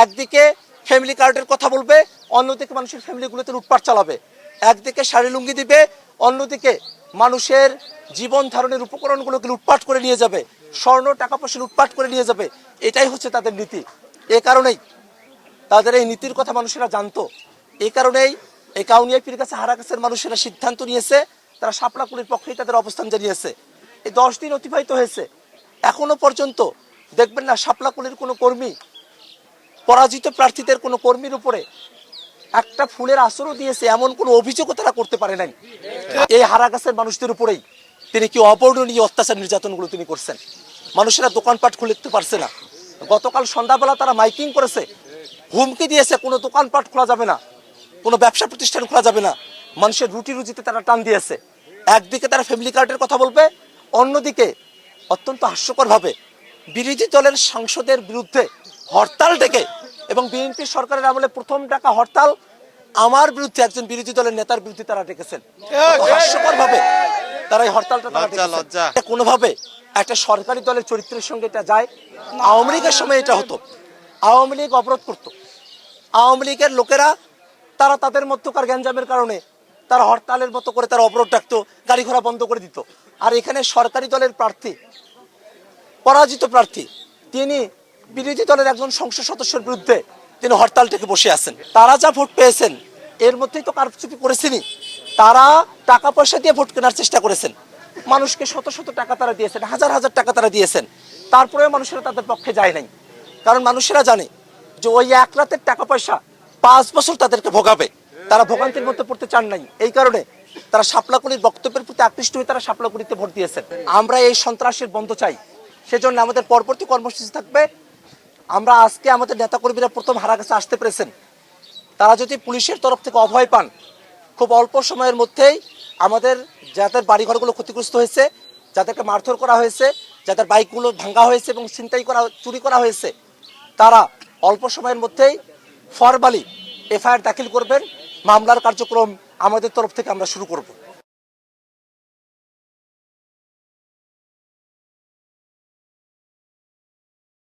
একদিকে ফ্যামিলি কার্ডের কথা বলবে, অন্যদিকে মানুষের ফ্যামিলিগুলোতে লুটপাট চালাবে। একদিকে শাড়ি লুঙ্গি দিবে, অন্যদিকে মানুষের জীবন ধারণের উপকরণগুলোকে লুটপাট করে নিয়ে যাবে, স্বর্ণ টাকা পয়সা লুটপাট করে নিয়ে যাবে। এটাই হচ্ছে তাদের নীতি। এ কারণেই তাদের এই নীতির কথা মানুষেরা জানতো। এই কারণেই এই কাউনিয়া পীর কাছে হারাগাছের মানুষেরা সিদ্ধান্ত নিয়েছে, তারা শাপলাকুলির পক্ষেই তাদের অবস্থান জানিয়েছে। এই 10 দিন অতিবাহিত হয়েছে, এখনো পর্যন্ত দেখবেন না শাপলাকুলির কোনো কর্মী, পরাজিত প্রার্থীদের কোনো কর্মীর উপরে একটা ফুলের আসরও দিয়েছে এমন কোনো অভিযোগও তারা করতে পারে নাই। এই হারাগাছের মানুষদের উপরেই তিনি কি অবর্ণনীয় অত্যাচার নির্যাতনগুলো তিনি করছেন। মানুষেরা দোকানপাট খুলতে পারছে না। গতকাল সন্ধ্যাবেলা তারা মাইকিং করেছে, হুমকি দিয়েছে কোনো দোকানপাট খোলা যাবে না, কোনো ব্যবসা প্রতিষ্ঠান খোলা যাবে না। মানুষের রুটি রুজিতে তারা টান দিয়েছে। একদিকে তারা ফ্যামিলি কার্ডের কথা বলবে, অন্যদিকে অত্যন্ত হাস্যকরভাবে বিরোধী দলের সাংসদের বিরুদ্ধে হরতাল ডেকে, এবং বিএনপি সরকারের আমলে প্রথম ডাকা হরতাল আমার বিরুদ্ধে একজন বিরোধী দলের নেতার বিরুদ্ধে তারা ডেকেছেন। হাস্যকরভাবে তারা এই হরতালটা কোনোভাবে একটা সরকারি দলের চরিত্রের সঙ্গে এটা যায়। আওয়ামী লীগের সময় এটা হতো, আওয়ামী লীগ অবরোধ করতো, আওয়ামী লীগের লোকেরা তারা তাদের মধ্যকার গ্যাঞ্জামের কারণে তারা হরতালের মতো করে তারা অবরোধ ডাকতো, গাড়ি ঘোড়া বন্ধ করে দিত। আর এখানে সরকারি দলের প্রার্থী, পরাজিত প্রার্থী, তিনি বিরোধী দলের একজন সংসদ সদস্যের বিরুদ্ধে তিনি হরতাল থেকে বসে আছেন। তারা যা ভোট পেয়েছেন এর মধ্যেই তো কারচুপি করেছেনই। তারা টাকা পয়সা দিয়ে ভোট কেনার চেষ্টা করেছেন, মানুষকে শত শত টাকা তারা দিয়েছেন, হাজার হাজার টাকা তারা দিয়েছেন। তারপরেও মানুষেরা তাদের পক্ষে যায় নাই, কারণ মানুষেরা জানে যে ওই এক রাতের টাকা পয়সা 5 বছর তাদেরকে ভোগাবে। তারা ভোগান্তির মধ্যে পড়তে চান নাই। এই কারণে তারা শাপলাকুলির বক্তব্যের প্রতি আকৃষ্ট হয়ে তারা শাপলাকুলিতে ভোট দিয়েছেন। আমরা এই সন্ত্রাসের বন্ধ চাই, সেজন্য আমাদের পরবর্তী কর্মসূচি থাকবে। আমরা আজকে আমাদের নেতাকর্মীরা প্রথম হারাগাছে আসতে পেরেছেন, তারা যদি পুলিশের তরফ থেকে অভয় পান, খুব অল্প সময়ের মধ্যেই আমাদের যাদের বাড়িঘরগুলো ক্ষতিগ্রস্ত হয়েছে, যাদেরকে মারধর করা হয়েছে, যাদের বাইকগুলো ভাঙা হয়েছে এবং চুরি করা হয়েছে, তারা অল্প সময়ের মধ্যেই ফরমালি এফআইআর দাখিল করবেন। মামলার কার্যক্রম আমাদের তরফ থেকে আমরা শুরু করব।